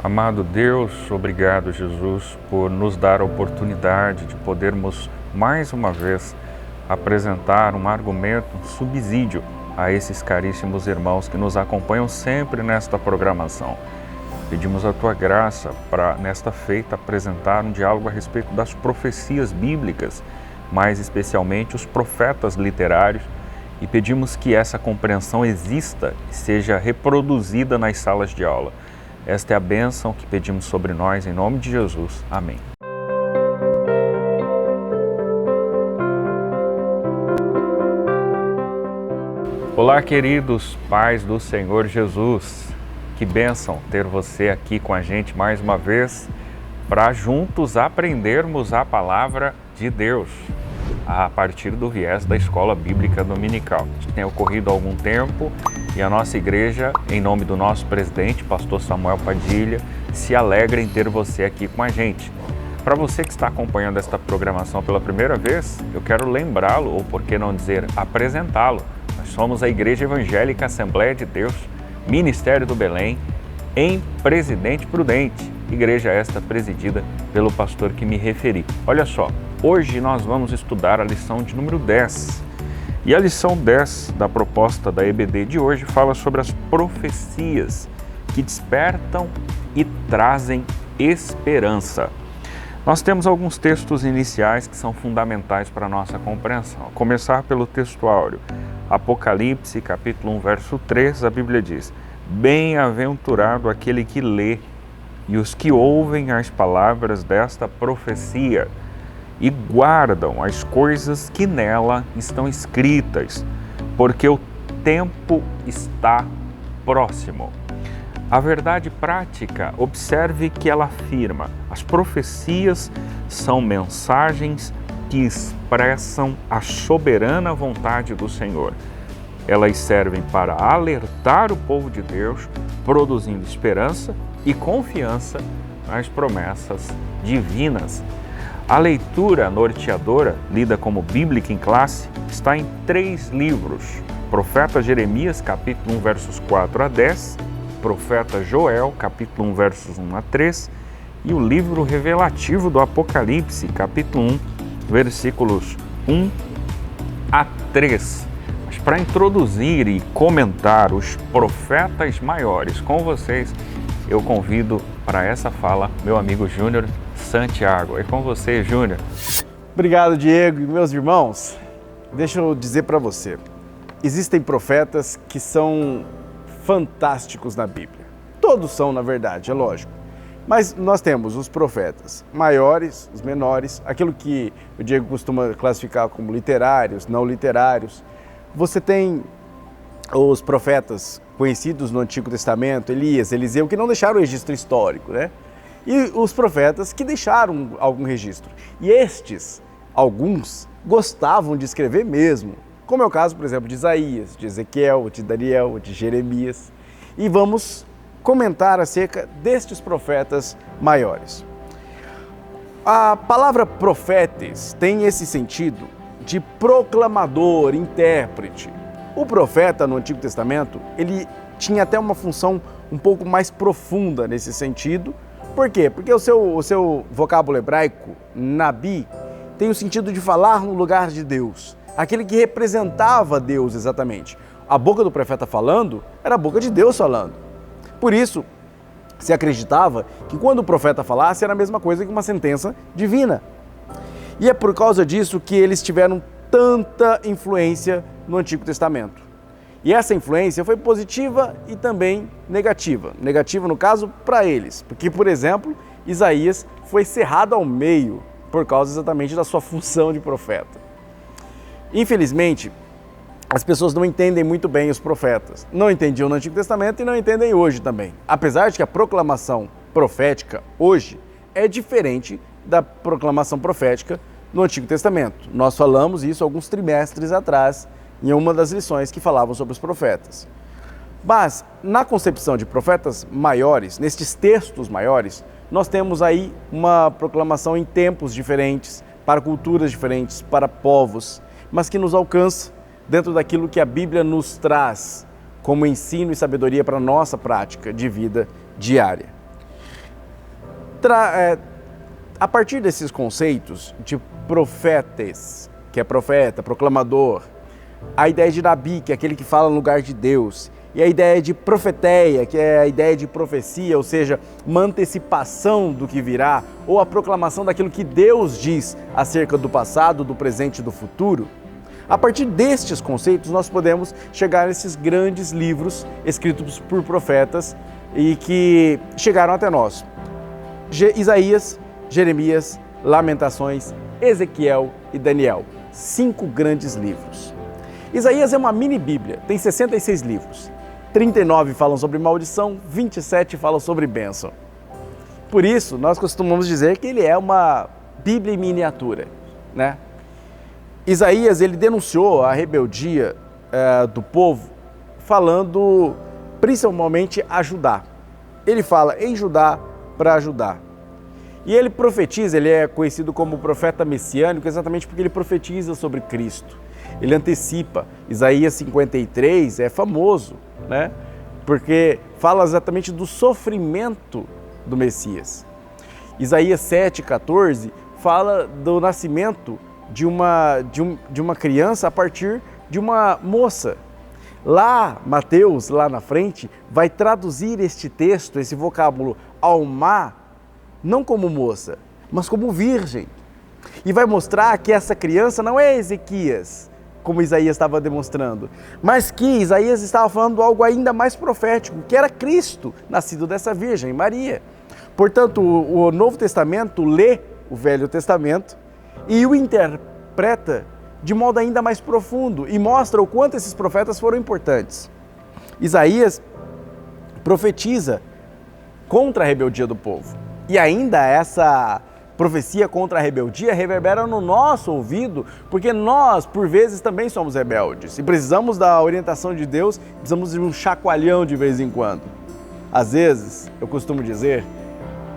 Amado Deus, obrigado, Jesus, por nos dar a oportunidade de podermos mais uma vez apresentar um argumento, um subsídio a esses caríssimos irmãos que nos acompanham sempre nesta programação. Pedimos a Tua graça para, nesta feita, apresentar um diálogo a respeito das profecias bíblicas, mais especialmente os profetas literários, e pedimos que essa compreensão exista e seja reproduzida nas salas de aula. Esta é a bênção que pedimos sobre nós, em nome de Jesus. Amém. Olá, queridos pais do Senhor Jesus. Que bênção ter você aqui com a gente mais uma vez para juntos aprendermos a palavra de Deus a partir do viés da Escola Bíblica Dominical. Isso tem ocorrido há algum tempo e a nossa igreja, em nome do nosso presidente, pastor Samuel Padilha, se alegra em ter você aqui com a gente. Para você que está acompanhando esta programação pela primeira vez, eu quero lembrá-lo, ou por que não dizer apresentá-lo. Nós somos a Igreja Evangélica Assembleia de Deus, Ministério do Belém, em Presidente Prudente, igreja esta presidida pelo pastor que me referi. Olha só, hoje nós vamos estudar a lição de número 10. E a lição 10 da proposta da EBD de hoje fala sobre as profecias que despertam e trazem esperança. Nós temos alguns textos iniciais que são fundamentais para a nossa compreensão. A começar pelo texto áureo. Apocalipse, capítulo 1, verso 3, a Bíblia diz: Bem-aventurado aquele que lê e os que ouvem as palavras desta profecia e guardam as coisas que nela estão escritas, porque o tempo está próximo. A verdade prática, observe que ela afirma: as profecias são mensagens que expressam a soberana vontade do Senhor. Elas servem para alertar o povo de Deus, produzindo esperança e confiança nas promessas divinas. A leitura norteadora, lida como bíblica em classe, está em 3 livros: Profeta Jeremias, capítulo 1, versos 4 a 10, Profeta Joel, capítulo 1, versos 1 a 3, e o livro revelativo do Apocalipse, capítulo 1, versículos 1 a 3. Mas para introduzir e comentar os profetas maiores com vocês, eu convido para essa fala meu amigo Júnior Santiago. É com você, Júnior. Obrigado, Diego. E meus irmãos, deixa eu dizer para você, existem profetas que são fantásticos na Bíblia. Todos são, na verdade, é lógico. Mas nós temos os profetas maiores, os menores, aquilo que o Diego costuma classificar como literários, não literários. Você tem os profetas conhecidos no Antigo Testamento, Elias, Eliseu, que não deixaram registro histórico, né? E os profetas que deixaram algum registro. E estes, alguns, gostavam de escrever mesmo, como é o caso, por exemplo, de Isaías, de Ezequiel, de Daniel, de Jeremias. E vamos comentar acerca destes profetas maiores. A palavra profetes tem esse sentido de proclamador, intérprete. O profeta no Antigo Testamento, ele tinha até uma função um pouco mais profunda nesse sentido. Por quê? Porque o seu vocábulo hebraico, nabi, tem o sentido de falar no lugar de Deus, aquele que representava Deus exatamente. A boca do profeta falando era a boca de Deus falando. Por isso, se acreditava que quando o profeta falasse era a mesma coisa que uma sentença divina. E é por causa disso que eles tiveram tanta influência no Antigo Testamento. E essa influência foi positiva e também negativa. Negativa, no caso, para eles. Porque, por exemplo, Isaías foi cerrado ao meio por causa exatamente da sua função de profeta. Infelizmente, as pessoas não entendem muito bem os profetas. Não entendiam no Antigo Testamento e não entendem hoje também. Apesar de que a proclamação profética hoje é diferente da proclamação profética no Antigo Testamento. Nós falamos isso alguns trimestres atrás, em uma das lições que falavam sobre os profetas. Mas, na concepção de profetas maiores, nestes textos maiores, nós temos aí uma proclamação em tempos diferentes, para culturas diferentes, para povos, mas que nos alcança dentro daquilo que a Bíblia nos traz como ensino e sabedoria para a nossa prática de vida diária. A partir desses conceitos de profetes, que é profeta, proclamador, a ideia de Rabi, que é aquele que fala no lugar de Deus, e a ideia de profeteia, que é a ideia de profecia, ou seja, uma antecipação do que virá, ou a proclamação daquilo que Deus diz acerca do passado, do presente e do futuro. A partir destes conceitos, nós podemos chegar nesses grandes livros escritos por profetas e que chegaram até nós. Isaías, Jeremias, Lamentações, Ezequiel e Daniel. 5 grandes livros. Isaías é uma mini-bíblia, tem 66 livros. 39 falam sobre maldição, 27 falam sobre bênção. Por isso, nós costumamos dizer que ele é uma Bíblia em miniatura, né? Isaías, ele denunciou a rebeldia do povo, falando principalmente a Judá. Ele fala em Judá para Judá. E ele profetiza, ele é conhecido como profeta messiânico exatamente porque ele profetiza sobre Cristo. Ele antecipa. Isaías 53 é famoso, né? Porque fala exatamente do sofrimento do Messias. Isaías 7,14 fala do nascimento de uma criança a partir de uma moça. Lá, Mateus, lá na frente, vai traduzir este texto, esse vocábulo, alma, não como moça, mas como virgem. E vai mostrar que essa criança não é Ezequias, como Isaías estava demonstrando, mas que Isaías estava falando algo ainda mais profético, que era Cristo, nascido dessa virgem, Maria. Portanto, o Novo Testamento lê o Velho Testamento e o interpreta de modo ainda mais profundo e mostra o quanto esses profetas foram importantes. Isaías profetiza contra a rebeldia do povo. E ainda essa profecia contra a rebeldia reverbera no nosso ouvido, porque nós, por vezes, também somos rebeldes e precisamos da orientação de Deus, precisamos de um chacoalhão de vez em quando. Às vezes, eu costumo dizer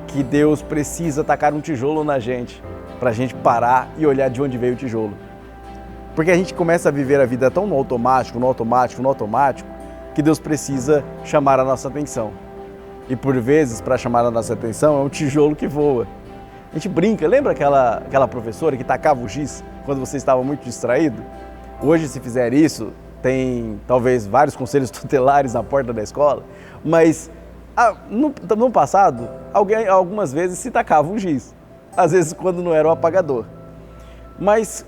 que Deus precisa tacar um tijolo na gente, para a gente parar e olhar de onde veio o tijolo. Porque a gente começa a viver a vida tão no automático, que Deus precisa chamar a nossa atenção. E por vezes, para chamar a nossa atenção, é um tijolo que voa. A gente brinca, lembra aquela professora que tacava o giz quando você estava muito distraído? Hoje, se fizer isso, tem talvez vários conselhos tutelares na porta da escola, mas no passado, algumas vezes se tacava o giz, às vezes quando não era o apagador. Mas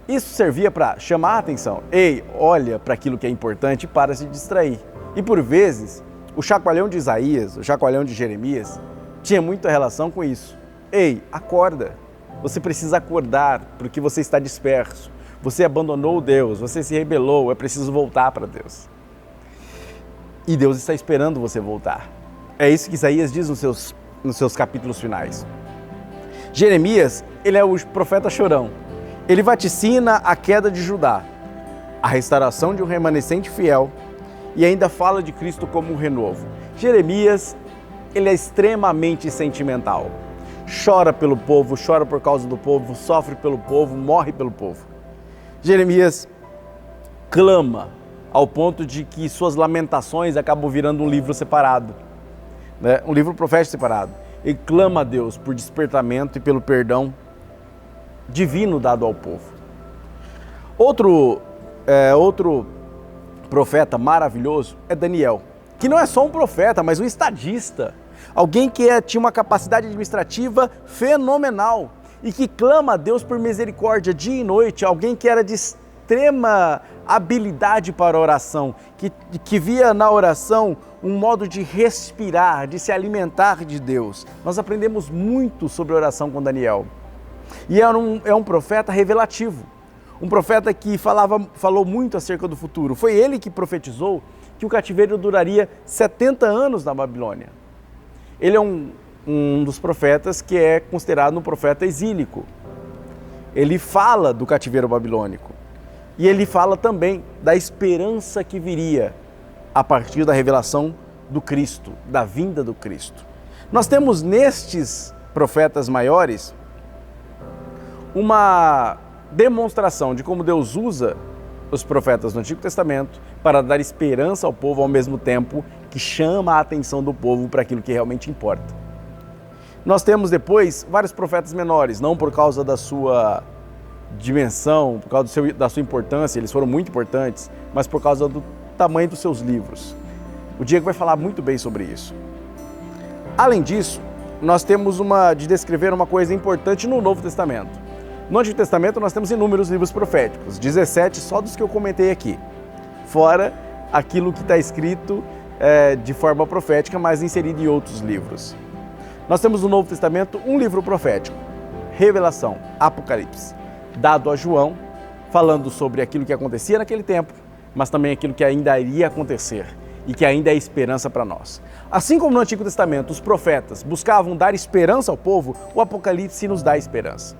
isso servia para chamar a atenção. Ei, olha para aquilo que é importante e para se distrair. E por vezes, o chacoalhão de Isaías, o chacoalhão de Jeremias, tinha muita relação com isso. Ei, acorda. Você precisa acordar porque você está disperso. Você abandonou Deus, você se rebelou, é preciso voltar para Deus. E Deus está esperando você voltar. É isso que Isaías diz nos seus capítulos finais. Jeremias, ele é o profeta chorão. Ele vaticina a queda de Judá, a restauração de um remanescente fiel e ainda fala de Cristo como um renovo. Jeremias, ele é extremamente sentimental. Chora pelo povo, chora por causa do povo, sofre pelo povo, morre pelo povo. Jeremias clama ao ponto de que suas lamentações acabam virando um livro separado, né? Um livro profético separado. Ele clama a Deus por despertamento e pelo perdão divino dado ao povo. Outro profeta maravilhoso é Daniel, que não é só um profeta, mas um estadista. Alguém que tinha uma capacidade administrativa fenomenal e que clama a Deus por misericórdia dia e noite. Alguém que era de extrema habilidade para a oração, que via na oração um modo de respirar, de se alimentar de Deus. Nós aprendemos muito sobre oração com Daniel. E é um profeta revelativo, um profeta que falou muito acerca do futuro. Foi ele que profetizou que o cativeiro duraria 70 anos na Babilônia. Ele é um dos profetas que é considerado um profeta exílico. Ele fala do cativeiro babilônico e ele fala também da esperança que viria a partir da revelação do Cristo, da vinda do Cristo. Nós temos nestes profetas maiores uma demonstração de como Deus usa os profetas no Antigo Testamento para dar esperança ao povo ao mesmo tempo que chama a atenção do povo para aquilo que realmente importa. Nós temos depois vários profetas menores, não por causa da sua dimensão, por causa da sua importância, eles foram muito importantes, mas por causa do tamanho dos seus livros. O Diego vai falar muito bem sobre isso. Além disso, nós temos de descrever uma coisa importante no Novo Testamento. No Antigo Testamento nós temos inúmeros livros proféticos, 17 só dos que eu comentei aqui, fora aquilo que está escrito de forma profética, mas inserido em outros livros. Nós temos no Novo Testamento um livro profético, Revelação, Apocalipse, dado a João, falando sobre aquilo que acontecia naquele tempo, mas também aquilo que ainda iria acontecer e que ainda é esperança para nós. Assim como no Antigo Testamento os profetas buscavam dar esperança ao povo, o Apocalipse nos dá esperança.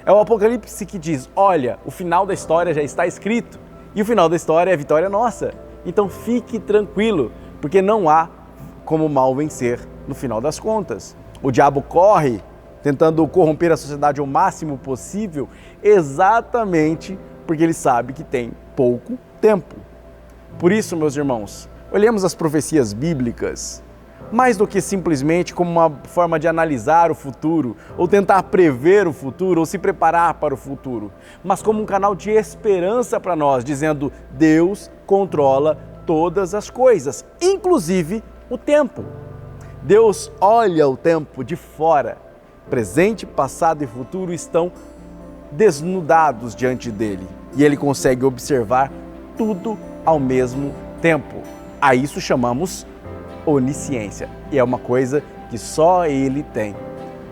É o Apocalipse que diz, olha, o final da história já está escrito e o final da história é a vitória nossa. Então fique tranquilo, porque não há como o mal vencer no final das contas. O diabo corre tentando corromper a sociedade ao máximo possível, exatamente porque ele sabe que tem pouco tempo. Por isso, meus irmãos, olhemos as profecias bíblicas mais do que simplesmente como uma forma de analisar o futuro, ou tentar prever o futuro, ou se preparar para o futuro, mas como um canal de esperança para nós, dizendo: Deus controla todas as coisas, inclusive o tempo. Deus olha o tempo de fora. Presente, passado e futuro estão desnudados diante dele e ele consegue observar tudo ao mesmo tempo. A isso chamamos onisciência e é uma coisa que só ele tem.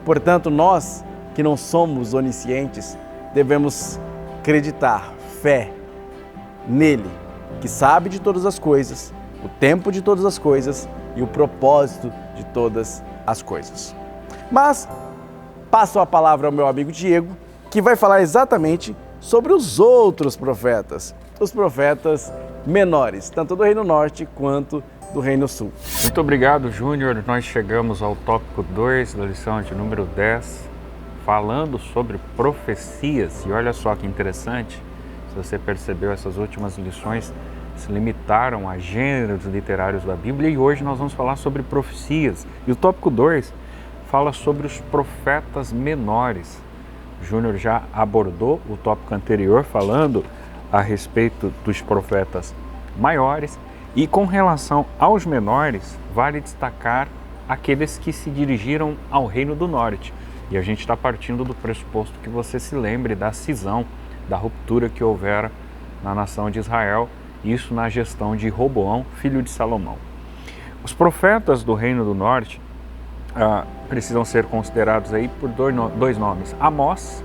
Portanto, nós que não somos oniscientes devemos acreditar, fé nele, que sabe de todas as coisas, o tempo de todas as coisas e o propósito de todas as coisas. Mas passo a palavra ao meu amigo Diego, que vai falar exatamente sobre os outros profetas, os profetas menores, tanto do Reino Norte quanto do Reino Sul. Muito obrigado, Júnior. Nós chegamos ao tópico 2 da lição de número 10, falando sobre profecias. E olha só que interessante, se você percebeu, essas últimas lições se limitaram a gêneros literários da Bíblia e hoje nós vamos falar sobre profecias. E o tópico 2 fala sobre os profetas menores. Júnior já abordou o tópico anterior falando a respeito dos profetas maiores e com relação aos menores, vale destacar aqueles que se dirigiram ao Reino do Norte. E a gente está partindo do pressuposto que você se lembre da cisão, da ruptura que houvera na nação de Israel, isso na gestão de Roboão, filho de Salomão. Os profetas do Reino do Norte precisam ser considerados aí por dois nomes. Amós,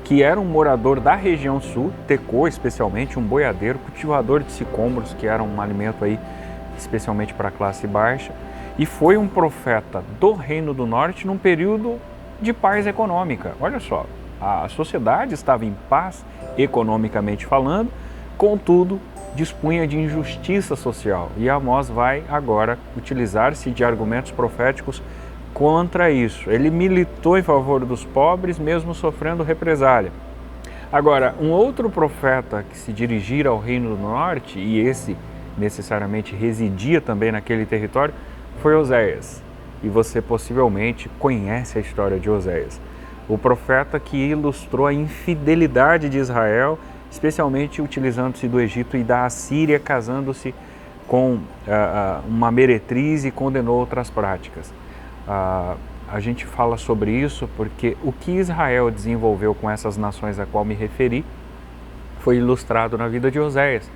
que era um morador da região sul, Tecoa especialmente, um boiadeiro, cultivador de sicômoros, que era um alimento aí especialmente para a classe baixa, e foi um profeta do Reino do Norte num período de paz econômica. Olha só, a sociedade estava em paz economicamente falando, contudo dispunha de injustiça social, e Amós vai agora utilizar-se de argumentos proféticos contra isso. Ele militou em favor dos pobres, mesmo sofrendo represália. Agora, um outro profeta que se dirigira ao Reino do Norte, e esse necessariamente residia também naquele território, foi Oséias. E você possivelmente conhece a história de Oséias. O profeta que ilustrou a infidelidade de Israel, especialmente utilizando-se do Egito e da Assíria, casando-se com uma meretriz e condenou outras práticas. A gente fala sobre isso porque o que Israel desenvolveu com essas nações a qual me referi foi ilustrado na vida de Oséias,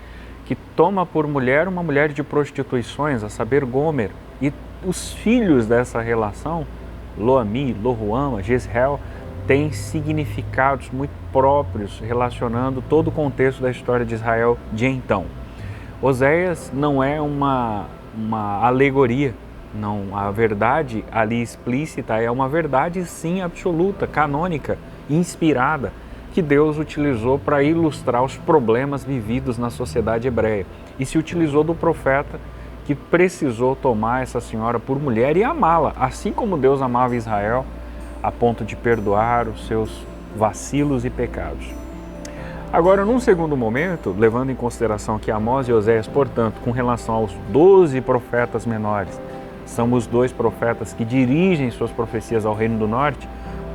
que toma por mulher uma mulher de prostituições, a saber, Gomer, e os filhos dessa relação, Loami, Loruama, Jezreel, têm significados muito próprios relacionando todo o contexto da história de Israel de então. Oséias não é uma alegoria. Não, a verdade ali explícita é uma verdade sim absoluta, canônica, inspirada, que Deus utilizou para ilustrar os problemas vividos na sociedade hebreia. E se utilizou do profeta que precisou tomar essa senhora por mulher e amá-la, assim como Deus amava Israel, a ponto de perdoar os seus vacilos e pecados. Agora, num segundo momento, levando em consideração que Amós e Oséias, portanto, com relação aos 12 profetas menores, são os dois profetas que dirigem suas profecias ao Reino do Norte,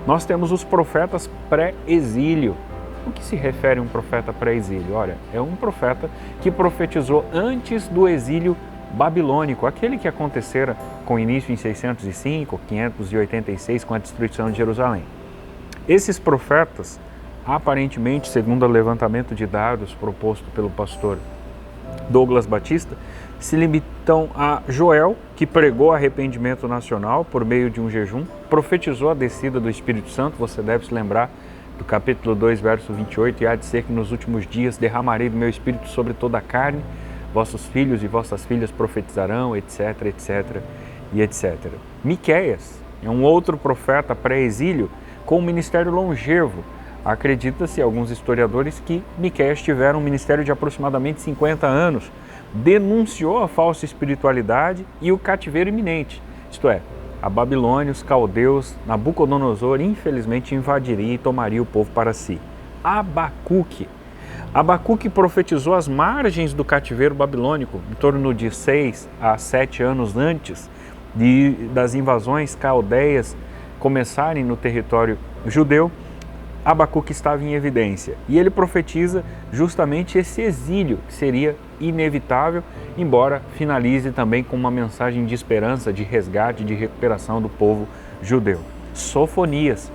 nós temos os profetas pré-exílio. O que se refere a um profeta pré-exílio? Olha, é um profeta que profetizou antes do exílio babilônico, aquele que acontecera com início em 605, 586, com a destruição de Jerusalém. Esses profetas, aparentemente, segundo o levantamento de dados proposto pelo pastor Douglas Batista, se limitam a Joel, que pregou arrependimento nacional por meio de um jejum, profetizou a descida do Espírito Santo, você deve se lembrar do capítulo 2, verso 28, e há de ser que nos últimos dias derramarei do meu Espírito sobre toda a carne, vossos filhos e vossas filhas profetizarão, etc, etc e etc. Miqueias é um outro profeta pré-exílio com um ministério longevo. Acredita-se, alguns historiadores, que Miqueias tiveram um ministério de aproximadamente 50 anos, denunciou a falsa espiritualidade e o cativeiro iminente, isto é, a Babilônia, os caldeus, Nabucodonosor, infelizmente invadiria e tomaria o povo para si. Abacuque profetizou as margens do cativeiro babilônico, em torno de 6 a 7 anos antes das invasões caldeias começarem no território judeu. Abacuque estava em evidência e ele profetiza justamente esse exílio que seria inevitável, embora finalize também com uma mensagem de esperança, de resgate, de recuperação do povo judeu. Sofonias,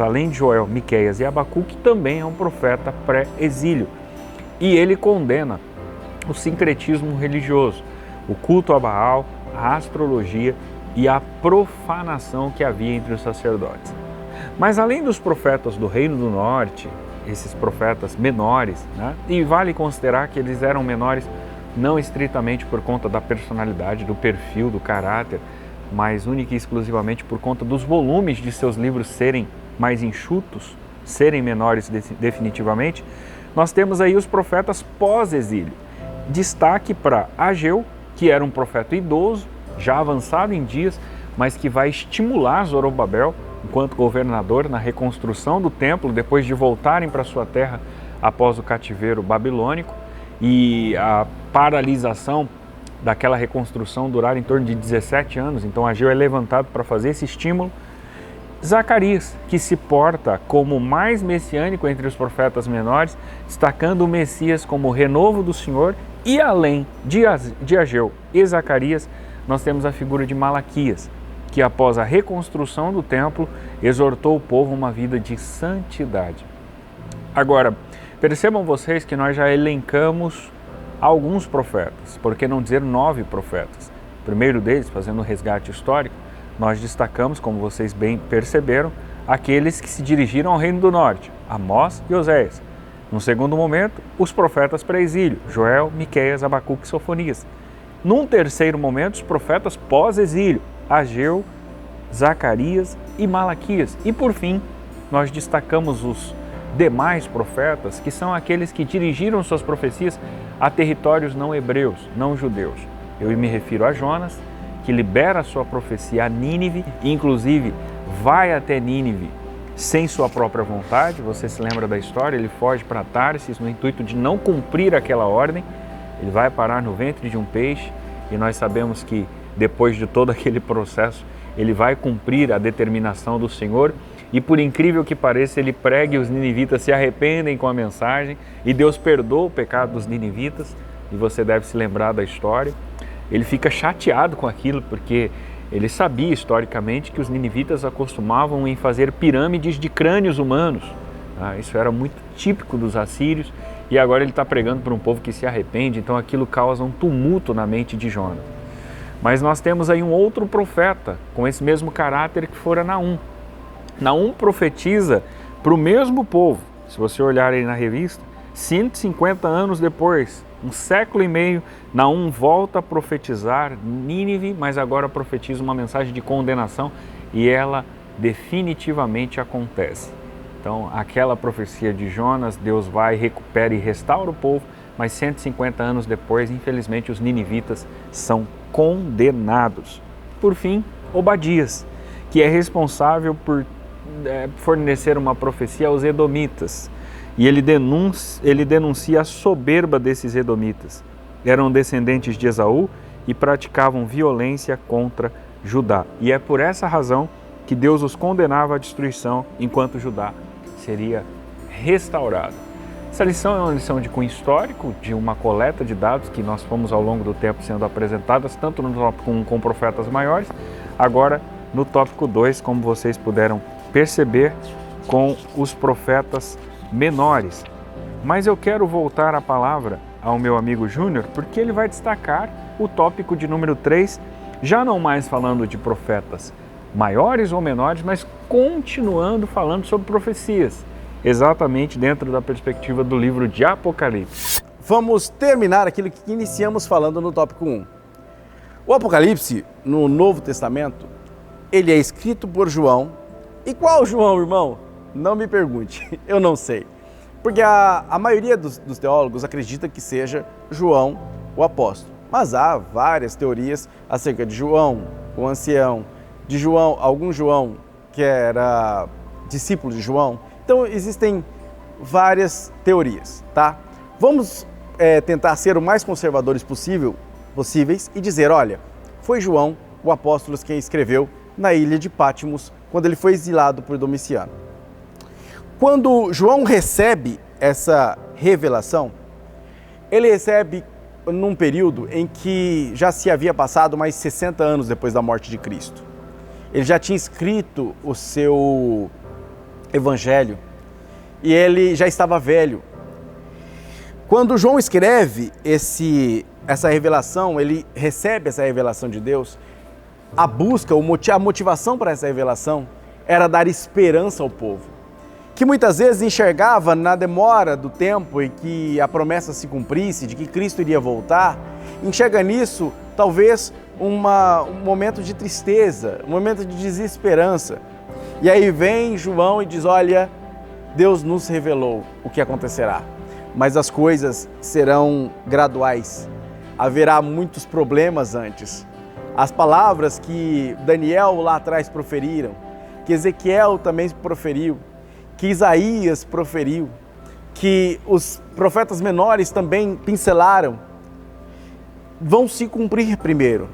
além de Joel, Miqueias e Abacuque, também é um profeta pré-exílio e ele condena o sincretismo religioso, o culto a Baal, a astrologia e a profanação que havia entre os sacerdotes. Mas além dos profetas do Reino do Norte, esses profetas menores, e vale considerar que eles eram menores não estritamente por conta da personalidade, do perfil, do caráter, mas única e exclusivamente por conta dos volumes de seus livros serem mais enxutos, serem menores definitivamente, nós temos aí os profetas pós-exílio. Destaque para Ageu, que era um profeta idoso, já avançado em dias, mas que vai estimular Zorobabel, enquanto governador, na reconstrução do templo, depois de voltarem para sua terra após o cativeiro babilônico, e a paralisação daquela reconstrução durar em torno de 17 anos, então Ageu é levantado para fazer esse estímulo. Zacarias, que se porta como o mais messiânico entre os profetas menores, destacando o Messias como o renovo do Senhor, e além de Ageu e Zacarias, nós temos a figura de Malaquias, que após a reconstrução do templo, exortou o povo a uma vida de santidade. Agora, percebam vocês que nós já elencamos alguns profetas, por que não dizer 9 profetas? O primeiro deles, fazendo um resgate histórico, nós destacamos, como vocês bem perceberam, aqueles que se dirigiram ao Reino do Norte, Amós e Oséias. No segundo momento, os profetas pré-exílio, Joel, Miqueias, Abacuque e Sofonias. Num terceiro momento, os profetas pós-exílio, Ageu, Zacarias e Malaquias. E por fim, nós destacamos os demais profetas, que são aqueles que dirigiram suas profecias a territórios não hebreus, não judeus. Eu me refiro a Jonas, que libera a sua profecia a Nínive, e inclusive vai até Nínive sem sua própria vontade. Você se lembra da história? Ele foge para Tarsis no intuito de não cumprir aquela ordem. Ele vai parar no ventre de um peixe e nós sabemos que depois de todo aquele processo, ele vai cumprir a determinação do Senhor e, por incrível que pareça, ele prega e os ninivitas se arrependem com a mensagem e Deus perdoa o pecado dos ninivitas, e você deve se lembrar da história. Ele fica chateado com aquilo porque ele sabia historicamente que os ninivitas acostumavam em fazer pirâmides de crânios humanos. Isso era muito típico dos assírios e agora ele está pregando para um povo que se arrepende, então aquilo causa um tumulto na mente de Jonas. Mas nós temos aí um outro profeta com esse mesmo caráter que fora Naum. Naum profetiza para o mesmo povo. Se você olhar aí na revista, 150 anos depois, um século e meio, Naum volta a profetizar Nínive, mas agora profetiza uma mensagem de condenação e ela definitivamente acontece. Então, aquela profecia de Jonas, Deus vai, recupera e restaura o povo, mas 150 anos depois, infelizmente, os ninivitas são condenados. Por fim, Obadias, que é responsável por fornecer uma profecia aos edomitas. E ele denuncia a soberba desses edomitas. Eram descendentes de Esaú e praticavam violência contra Judá. E é por essa razão que Deus os condenava à destruição, enquanto Judá seria restaurado. Essa lição é uma lição de cunho histórico, de uma coleta de dados que nós fomos ao longo do tempo sendo apresentadas, tanto no tópico 1 com profetas maiores, agora no tópico 2, como vocês puderam perceber, com os profetas menores. Mas eu quero voltar a palavra ao meu amigo Júnior, porque ele vai destacar o tópico de número 3, já não mais falando de profetas maiores ou menores, mas continuando falando sobre profecias, exatamente dentro da perspectiva do livro de Apocalipse. Vamos terminar aquilo que iniciamos falando no tópico 1. O Apocalipse, no Novo Testamento, ele é escrito por João. E qual João, irmão? Não me pergunte, eu não sei. Porque a maioria dos teólogos acredita que seja João, o apóstolo. Mas há várias teorias acerca de João, o ancião, de João, algum João que era discípulo de João. Então existem várias teorias, tá? Vamos tentar ser o mais conservadores possíveis e dizer, olha, foi João, o apóstolo, quem escreveu na ilha de Patmos, quando ele foi exilado por Domiciano. Quando João recebe essa revelação, ele recebe num período em que já se havia passado mais 60 anos depois da morte de Cristo. Ele já tinha escrito o seu evangelho e ele já estava velho. Quando João escreve essa revelação, ele recebe essa revelação de Deus, a busca, a motivação para essa revelação era dar esperança ao povo, que muitas vezes enxergava na demora do tempo em que a promessa se cumprisse, de que Cristo iria voltar, enxerga nisso talvez um momento de tristeza, um momento de desesperança. E aí vem João e diz, olha, Deus nos revelou o que acontecerá, mas as coisas serão graduais, haverá muitos problemas antes. As palavras que Daniel lá atrás proferiram, que Ezequiel também proferiu, que Isaías proferiu, que os profetas menores também pincelaram, vão se cumprir primeiro.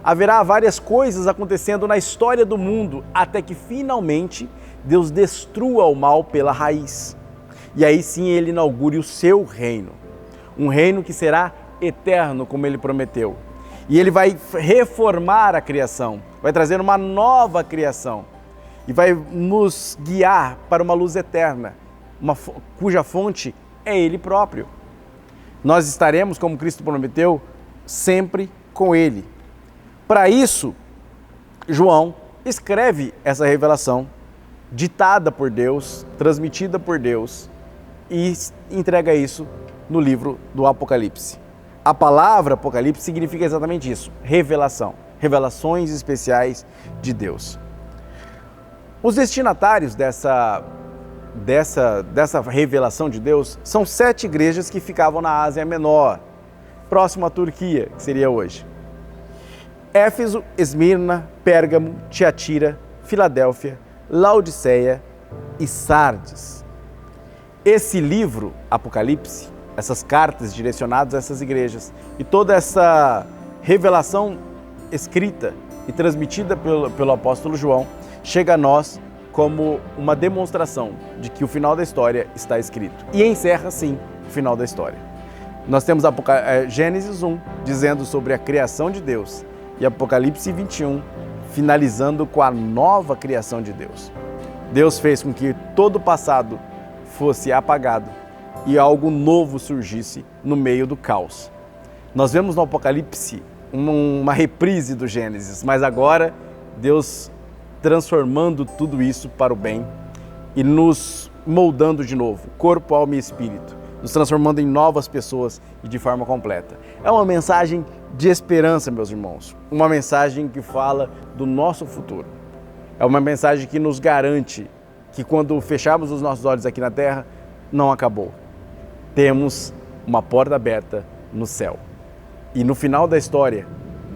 Haverá várias coisas acontecendo na história do mundo até que finalmente Deus destrua o mal pela raiz. E aí sim ele inaugure o seu reino. Um reino que será eterno, como ele prometeu. E ele vai reformar a criação, vai trazer uma nova criação e vai nos guiar para uma luz eterna, cuja fonte é ele próprio. Nós estaremos, como Cristo prometeu, sempre com ele. Para isso, João escreve essa revelação, ditada por Deus, transmitida por Deus, e entrega isso no livro do Apocalipse. A palavra Apocalipse significa exatamente isso, revelação, revelações especiais de Deus. Os destinatários dessa revelação de Deus são 7 igrejas que ficavam na Ásia Menor, próximo à Turquia, que seria hoje. Éfeso, Esmirna, Pérgamo, Tiatira, Filadélfia, Laodiceia e Sardes. Esse livro, Apocalipse, essas cartas direcionadas a essas igrejas e toda essa revelação escrita e transmitida pelo apóstolo João, chega a nós como uma demonstração de que o final da história está escrito. E encerra, sim, o final da história. Nós temos Gênesis 1, dizendo sobre a criação de Deus, e Apocalipse 21, finalizando com a nova criação de Deus. Deus fez com que todo o passado fosse apagado e algo novo surgisse no meio do caos. Nós vemos no Apocalipse uma reprise do Gênesis, mas agora Deus transformando tudo isso para o bem e nos moldando de novo, corpo, alma e espírito, nos transformando em novas pessoas e de forma completa. É uma mensagem de esperança, meus irmãos, uma mensagem que fala do nosso futuro. É uma mensagem que nos garante que quando fecharmos os nossos olhos aqui na terra, não acabou. Temos uma porta aberta no céu. E no final da história,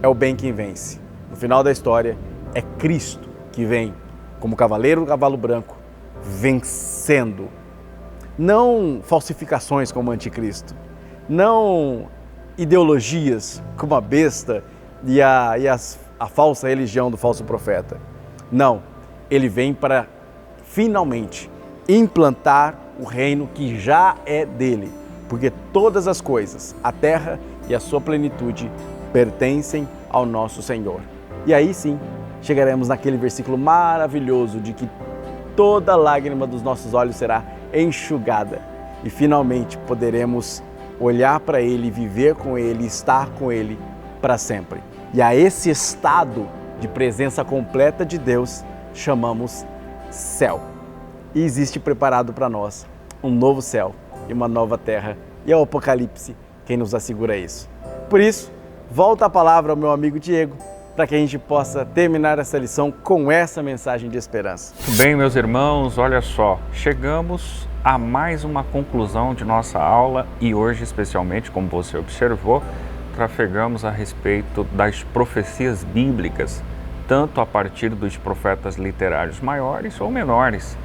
é o bem quem vence. No final da história, é Cristo que vem como cavaleiro do cavalo branco, vencendo. Não falsificações como o anticristo, não ideologias como a besta e a falsa religião do falso profeta. Não, ele vem para finalmente implantar o reino que já é dele, porque todas as coisas, a terra e a sua plenitude, pertencem ao nosso Senhor. E aí sim, chegaremos naquele versículo maravilhoso de que toda lágrima dos nossos olhos será enxugada e finalmente poderemos olhar para Ele, viver com Ele, estar com Ele para sempre. E a esse estado de presença completa de Deus chamamos céu. E existe preparado para nós um novo céu e uma nova terra. E é o Apocalipse quem nos assegura isso. Por isso, volta a palavra ao meu amigo Diego, para que a gente possa terminar essa lição com essa mensagem de esperança. Bem, meus irmãos, olha só, chegamos a mais uma conclusão de nossa aula e hoje, especialmente, como você observou, trafegamos a respeito das profecias bíblicas, tanto a partir dos profetas literários maiores ou menores,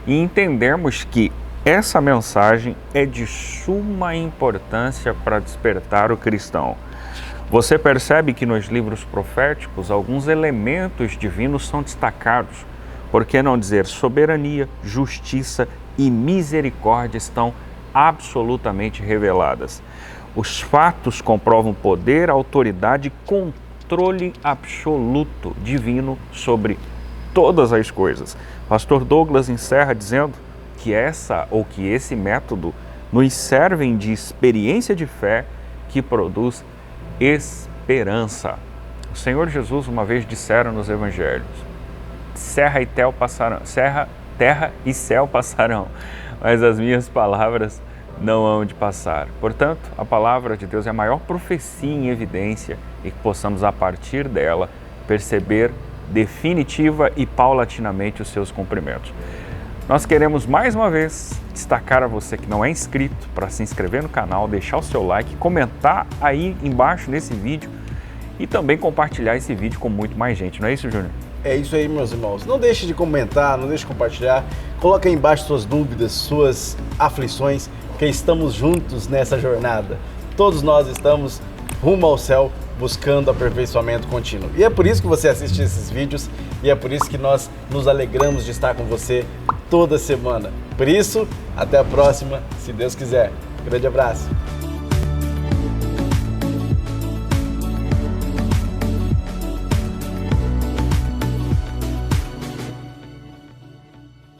e entendemos que essa mensagem é de suma importância para despertar o cristão. Você percebe que nos livros proféticos alguns elementos divinos são destacados, por que não dizer soberania, justiça e misericórdia estão absolutamente reveladas. Os fatos comprovam poder, autoridade e controle absoluto divino sobre todas as coisas. Pastor Douglas encerra dizendo que esse método nos servem de experiência de fé que produz esperança. O Senhor Jesus uma vez dissera nos evangelhos: terra e céu passarão, mas as minhas palavras não hão de passar. Portanto, a palavra de Deus é a maior profecia em evidência e que possamos, a partir dela, perceber definitiva e paulatinamente os seus cumprimentos. Nós queremos mais uma vez destacar a você que não é inscrito para se inscrever no canal, deixar o seu like, comentar aí embaixo nesse vídeo e também compartilhar esse vídeo com muito mais gente. Não é isso, Júnior? É isso aí, meus irmãos. Não deixe de comentar, não deixe de compartilhar. Coloque aí embaixo suas dúvidas, suas aflições, que estamos juntos nessa jornada. Todos nós estamos rumo ao céu, buscando aperfeiçoamento contínuo. E é por isso que você assiste esses vídeos e é por isso que nós nos alegramos de estar com você toda semana. Por isso, até a próxima, se Deus quiser. Grande abraço.